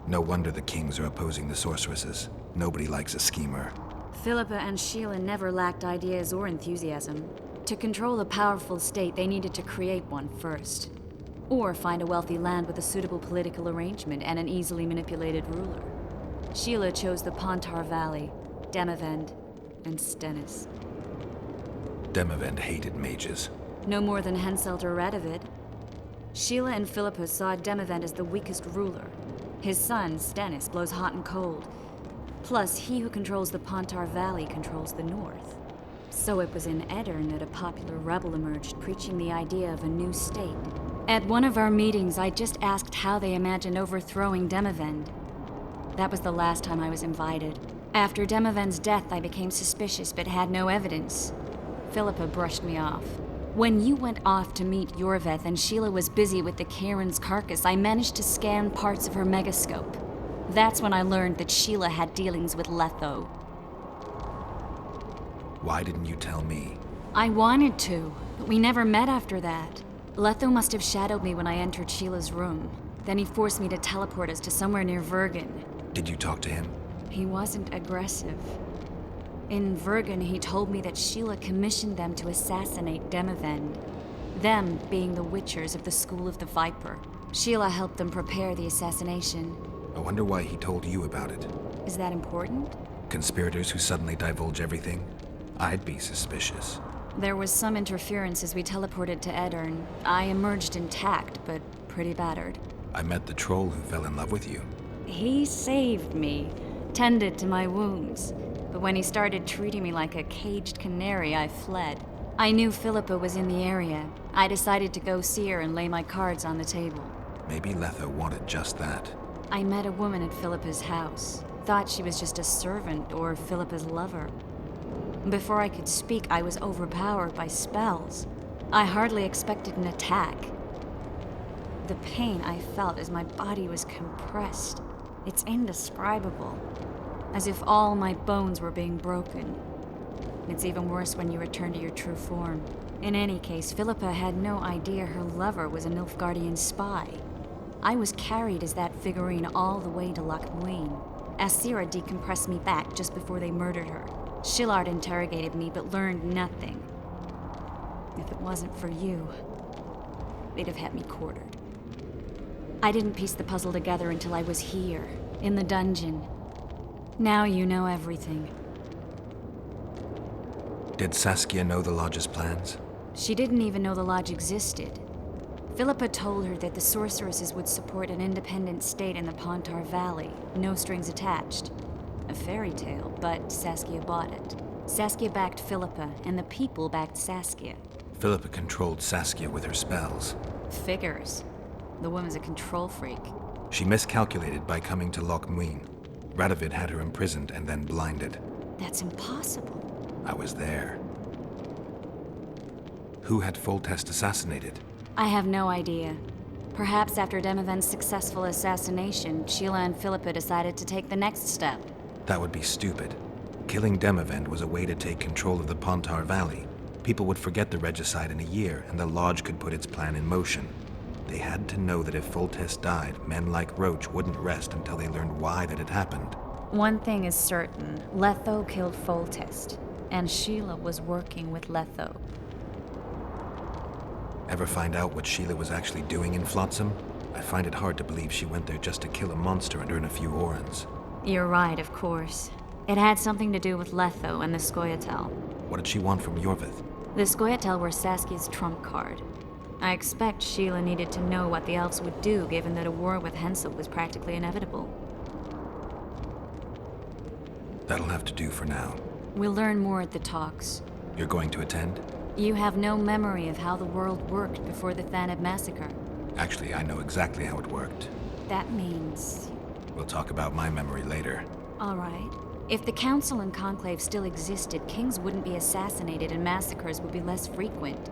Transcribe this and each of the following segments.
No wonder the kings are opposing the sorceresses. Nobody likes a schemer. Philippa and Sheila never lacked ideas or enthusiasm. To control a powerful state, they needed to create one first. Or find a wealthy land with a suitable political arrangement and an easily manipulated ruler. Sheila chose the Pontar Valley, Demavend, and Stennis. Demavend hated mages. No more than Henselt or Radovid. Sheila and Philippa saw Demavend as the weakest ruler. His son, Stennis, blows hot and cold. Plus, he who controls the Pontar Valley controls the north. So it was in Edirn that a popular rebel emerged, preaching the idea of a new state. At one of our meetings, I just asked how they imagined overthrowing Demavend. That was the last time I was invited. After Demavend's death, I became suspicious but had no evidence. Philippa brushed me off. When you went off to meet Yorveth and Sheila was busy with the Karen's carcass, I managed to scan parts of her megascope. That's when I learned that Sheila had dealings with Letho. Why didn't you tell me? I wanted to, but we never met after that. Letho must have shadowed me when I entered Sheila's room. Then he forced me to teleport us to somewhere near Vergen. Did you talk to him? He wasn't aggressive. In Vergen, he told me that Sheila commissioned them to assassinate Demavend. Them being the Witchers of the School of the Viper. Sheila helped them prepare the assassination. I wonder why he told you about it. Is that important? Conspirators who suddenly divulge everything? I'd be suspicious. There was some interference as we teleported to Edirn. I emerged intact, but pretty battered. I met the troll who fell in love with you. He saved me, tended to my wounds. But when he started treating me like a caged canary, I fled. I knew Philippa was in the area. I decided to go see her and lay my cards on the table. Maybe Letho wanted just that. I met a woman at Philippa's house. Thought she was just a servant or Philippa's lover. Before I could speak, I was overpowered by spells. I hardly expected an attack. The pain I felt as my body was compressed. It's indescribable. As if all my bones were being broken. It's even worse when you return to your true form. In any case, Philippa had no idea her lover was a Nilfgaardian spy. I was carried as that figurine all the way to Loch Muin. Asira decompressed me back just before they murdered her. Shillard interrogated me but learned nothing. If it wasn't for you, they'd have had me quartered. I didn't piece the puzzle together until I was here, in the dungeon. Now you know everything. Did Saskia know the Lodge's plans? She didn't even know the Lodge existed. Philippa told her that the sorceresses would support an independent state in the Pontar Valley, no strings attached. A fairy tale, but Saskia bought it. Saskia backed Philippa, and the people backed Saskia. Philippa controlled Saskia with her spells. Figures. The woman's a control freak. She miscalculated by coming to Loch Muin. Radovid had her imprisoned and then blinded. That's impossible. I was there. Who had Foltest assassinated? I have no idea. Perhaps after Demavend's successful assassination, Sheila and Philippa decided to take the next step. That would be stupid. Killing Demavend was a way to take control of the Pontar Valley. People would forget the regicide in a year, and the Lodge could put its plan in motion. They had to know that if Foltest died, men like Roach wouldn't rest until they learned why that had happened. One thing is certain. Letho killed Foltest, and Sheila was working with Letho. Ever find out what Sheila was actually doing in Flotsam? I find it hard to believe she went there just to kill a monster and earn a few orans. You're right, of course. It had something to do with Letho and the Scoia'tael. What did she want from Yorveth? The Scoia'tael were Saskia's trump card. I expect Sheila needed to know what the elves would do, given that a war with Henselt was practically inevitable. That'll have to do for now. We'll learn more at the talks. You're going to attend? You have no memory of how the world worked before the Thanab massacre. Actually, I know exactly how it worked. That means... We'll talk about my memory later. All right. If the Council and Conclave still existed, kings wouldn't be assassinated and massacres would be less frequent.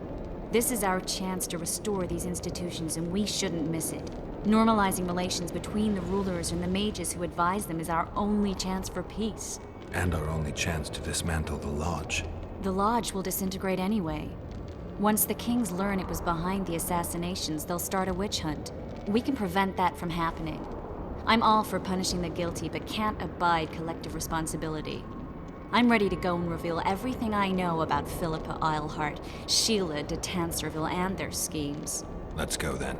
This is our chance to restore these institutions, and we shouldn't miss it. Normalizing relations between the rulers and the mages who advise them is our only chance for peace. And our only chance to dismantle the Lodge. The Lodge will disintegrate anyway. Once the kings learn it was behind the assassinations, they'll start a witch hunt. We can prevent that from happening. I'm all for punishing the guilty, but can't abide collective responsibility. I'm ready to go and reveal everything I know about Philippa Eilhart, Sheila de Tanserville, and their schemes. Let's go then.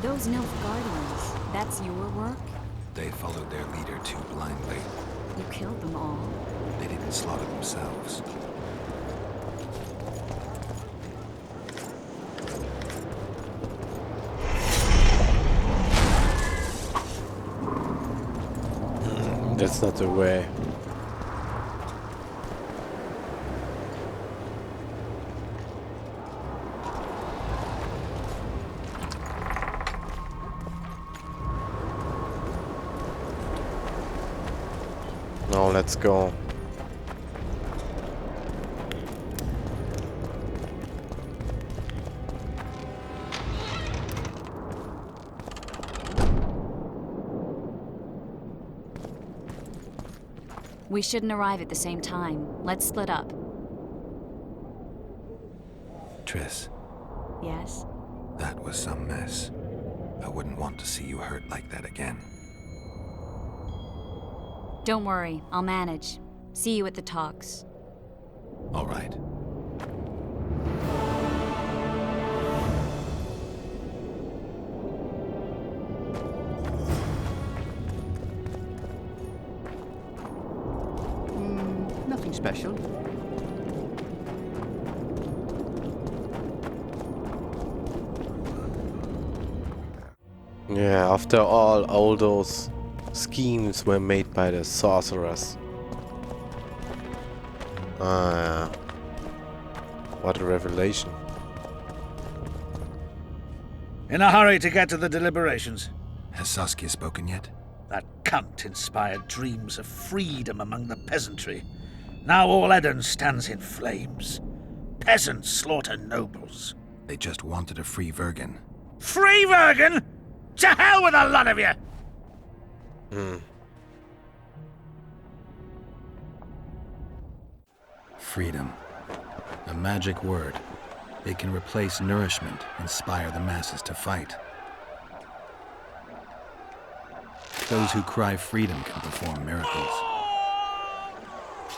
Those Nilfgaardians, that's your work? They followed their leader too blindly. You killed them all. They didn't slaughter themselves. That's not the way. Now let's go. We shouldn't arrive at the same time. Let's split up. Triss, Yes? that was some mess. I wouldn't want to see you hurt like that again. Don't worry, I'll manage. See you at the talks. All right. Nothing special. Yeah, after all those schemes were made by the sorcerers. Ah, what a revelation. In a hurry to get to the deliberations. Has Saskia spoken yet? That cunt inspired dreams of freedom among the peasantry. Now all Edirne stands in flames. Peasants slaughter nobles. They just wanted a free Vergen. Free Vergen? To hell with a lot of you! Freedom. A magic word. It can replace nourishment, inspire the masses to fight. Those who cry freedom can perform miracles.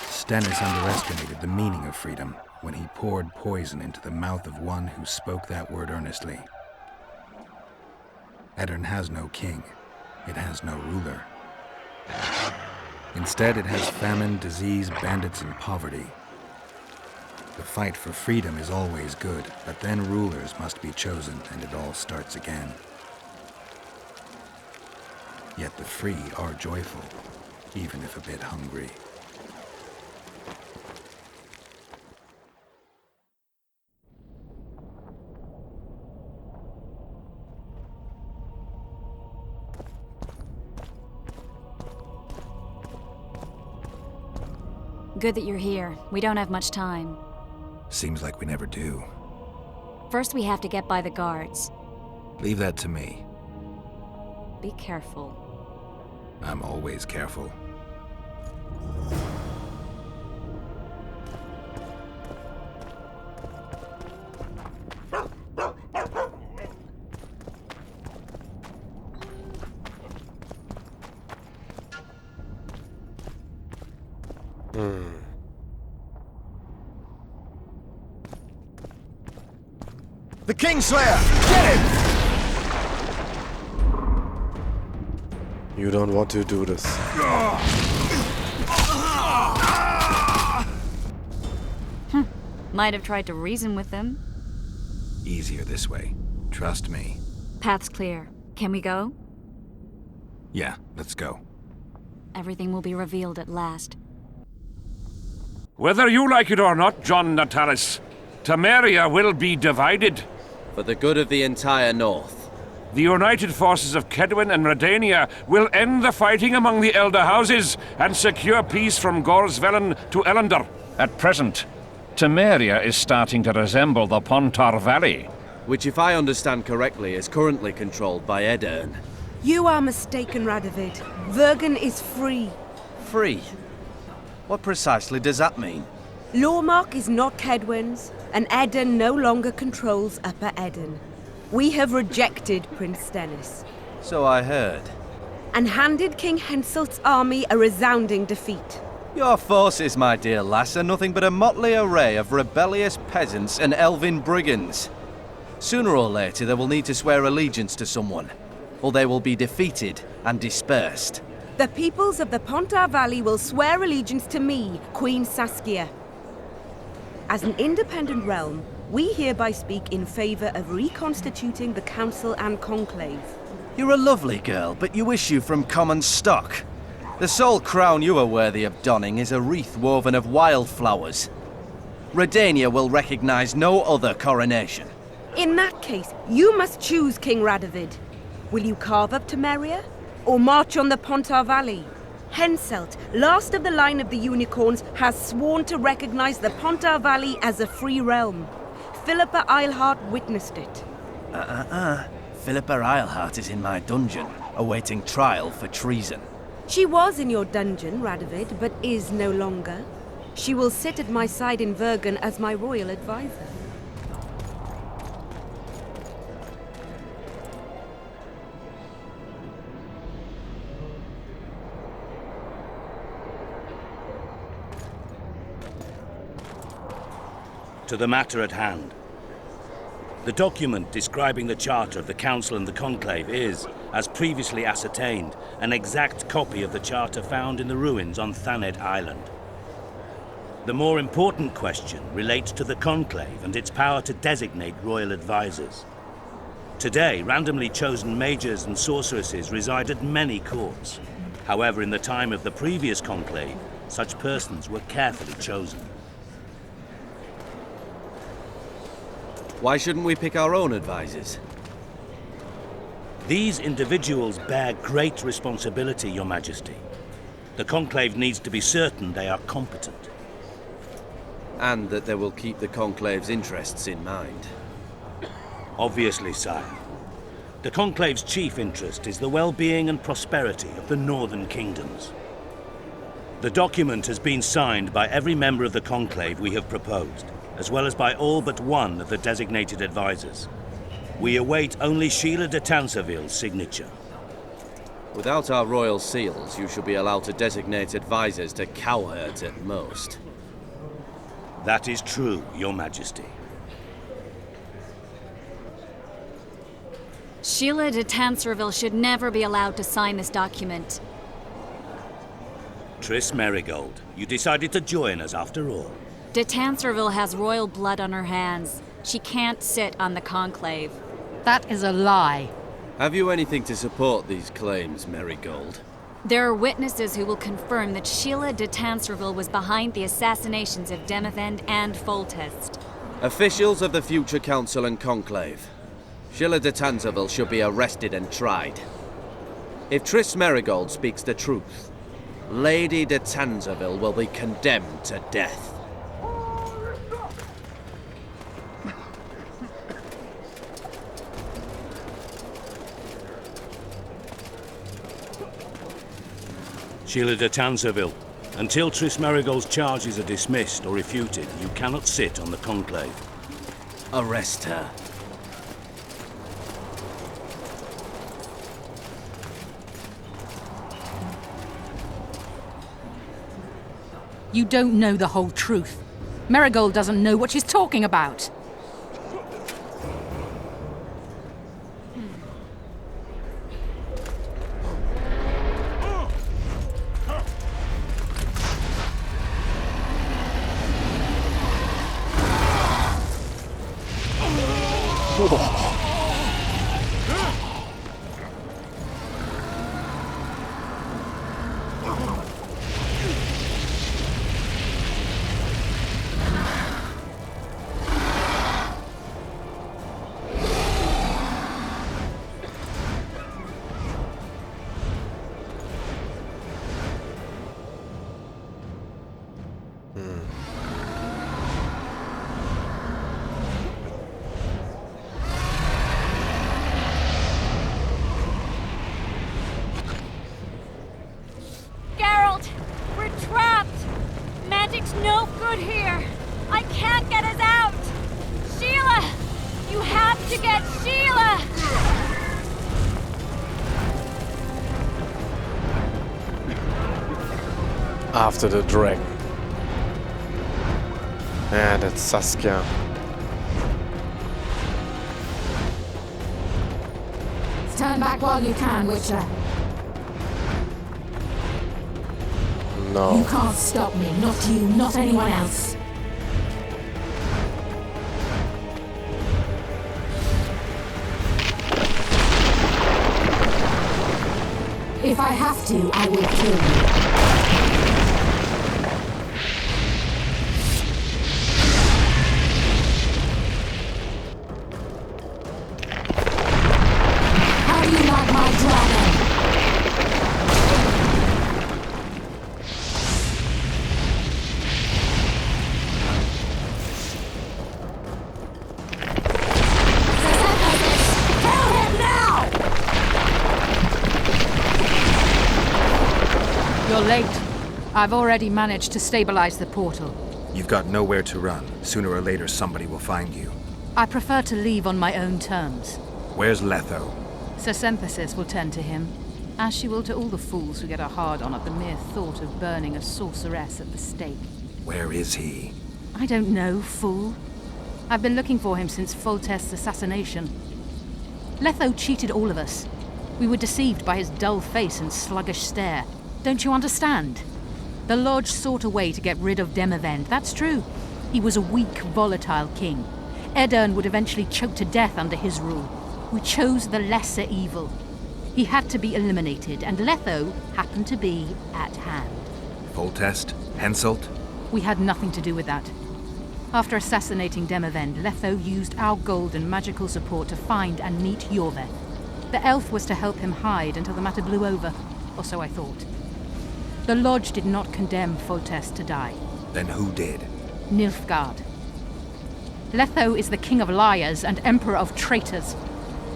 Stennis underestimated the meaning of freedom when he poured poison into the mouth of one who spoke that word earnestly. Edirne has no king. It has no ruler. Instead, it has famine, disease, bandits, and poverty. The fight for freedom is always good, but then rulers must be chosen, and it all starts again. Yet the free are joyful, even if a bit hungry. Good that you're here. We don't have much time. Seems like we never do. First, we have to get by the guards. Leave that to me. Be careful. I'm always careful. The Kingslayer! Get him! You don't want to do this. Might have tried to reason with them. Easier this way. Trust me. Path's clear. Can we go? Yeah, let's go. Everything will be revealed at last. Whether you like it or not, John Natalis, Temeria will be divided. For the good of the entire North. The united forces of Kedwin and Redania will end the fighting among the Elder Houses and secure peace from Gorsvelen to Ellender. At present, Temeria is starting to resemble the Pontar Valley. Which, if I understand correctly, is currently controlled by Edirn. You are mistaken, Radovid. Vergen is free. Free? What precisely does that mean? Lormark is not Kedwen's, and Edirn no longer controls Upper Edirn. We have rejected Prince Stennis, So I heard. and handed King Henselt's army a resounding defeat. Your forces, my dear lass, are nothing but a motley array of rebellious peasants and elven brigands. Sooner or later they will need to swear allegiance to someone, or they will be defeated and dispersed. The peoples of the Pontar Valley will swear allegiance to me, Queen Saskia. As an independent realm, we hereby speak in favor of reconstituting the Council and Conclave. You're a lovely girl, but you issue from common stock. The sole crown you are worthy of donning is a wreath woven of wildflowers. Redania will recognize no other coronation. In that case, you must choose, King Radovid. Will you carve up Temeria, or march on the Pontar Valley? Henselt, last of the line of the unicorns, has sworn to recognize the Pontar Valley as a free realm. Philippa Eilhart witnessed it. Philippa Eilhart is in my dungeon, awaiting trial for treason. She was in your dungeon, Radovid, but is no longer. She will sit at my side in Vergen as my royal advisor. To the matter at hand. The document describing the charter of the Council and the Conclave is, as previously ascertained, an exact copy of the charter found in the ruins on Thanet Island. The more important question relates to the Conclave and its power to designate royal advisors. Today, randomly chosen mages and sorceresses reside at many courts. However, in the time of the previous Conclave, such persons were carefully chosen. Why shouldn't we pick our own advisors? These individuals bear great responsibility, Your Majesty. The Conclave needs to be certain they are competent. And that they will keep the Conclave's interests in mind. Obviously, sire. The Conclave's chief interest is the well-being and prosperity of the northern kingdoms. The document has been signed by every member of the Conclave we have proposed, as well as by all but one of the designated advisors. We await only Sheila de Tanserville's signature. Without our royal seals, you should be allowed to designate advisors to cowherds at most. That is true, Your Majesty. Sheila de Tanserville should never be allowed to sign this document. Triss Merigold, you decided to join us after all. De Tanserville has royal blood on her hands. She can't sit on the Conclave. That is a lie. Have you anything to support these claims, Merigold? There are witnesses who will confirm that Sheila de Tanserville was behind the assassinations of Demavend and Foltest. Officials of the future Council and Conclave. Sheila de Tanserville should be arrested and tried. If Triss Merigold speaks the truth, Lady de Tanserville will be condemned to death. Sheila de Tanserville, until Triss Merigold's charges are dismissed or refuted, you cannot sit on the Conclave. Arrest her. You don't know the whole truth. Merigold doesn't know what she's talking about. to get Sheila! After the dragon. Yeah, that's Saskia. Turn back while you can, Witcher. No. You can't stop me. Not you, not anyone else. If I have to, I will kill you. How do you like my dragon? Kill him now! You're late. I've already managed to stabilize the portal. You've got nowhere to run. Sooner or later, somebody will find you. I prefer to leave on my own terms. Where's Letho? Synthesis will tend to him, as she will to all the fools who get a hard-on at the mere thought of burning a sorceress at the stake. Where is he? I don't know, fool. I've been looking for him since Foltest's assassination. Letho cheated all of us. We were deceived by his dull face and sluggish stare. Don't you understand? The Lodge sought a way to get rid of Demavend, that's true. He was a weak, volatile king. Edirn would eventually choke to death under his rule. We chose the lesser evil. He had to be eliminated, and Letho happened to be at hand. Foltest? Henselt? We had nothing to do with that. After assassinating Demavend, Letho used our gold and magical support to find and meet Yorveth. The elf was to help him hide until the matter blew over, or so I thought. The Lodge did not condemn Foltest to die. Then who did? Nilfgaard. Letho is the king of liars and emperor of traitors.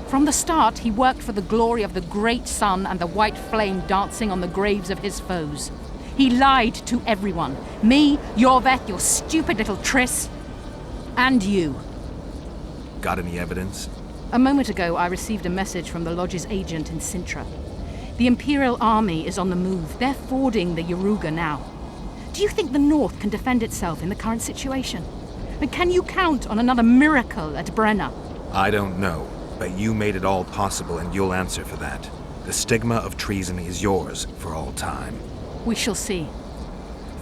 From the start, he worked for the glory of the great sun and the white flame dancing on the graves of his foes. He lied to everyone. Me, Yorveth, your stupid little Triss, and you. Got any evidence? A moment ago, I received a message from the Lodge's agent in Sintra. The Imperial Army is on the move. They're fording the Yaruga now. Do you think the North can defend itself in the current situation? And can you count on another miracle at Brenna? I don't know, but you made it all possible and you'll answer for that. The stigma of treason is yours for all time. We shall see.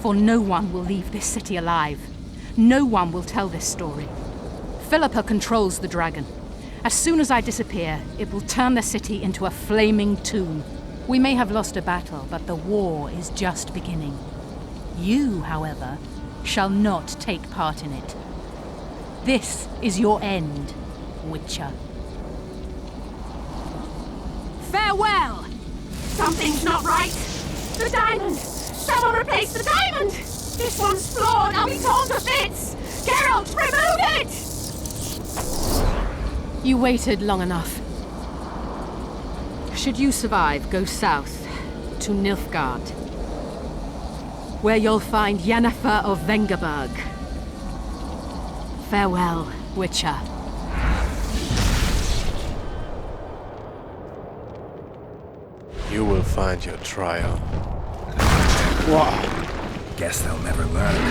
For no one will leave this city alive. No one will tell this story. Philippa controls the dragon. As soon as I disappear, it will turn the city into a flaming tomb. We may have lost a battle, but the war is just beginning. You, however, shall not take part in it. This is your end, Witcher. Farewell! Something's not right! The diamond! Someone replace the diamond! This one's flawed! I'll be torn to bits! Geralt, remove it! You waited long enough. Should you survive, go south to Nilfgaard, where you'll find Yennefer of Vengerberg. Farewell, Witcher. You will find your trial. Guess they'll never learn.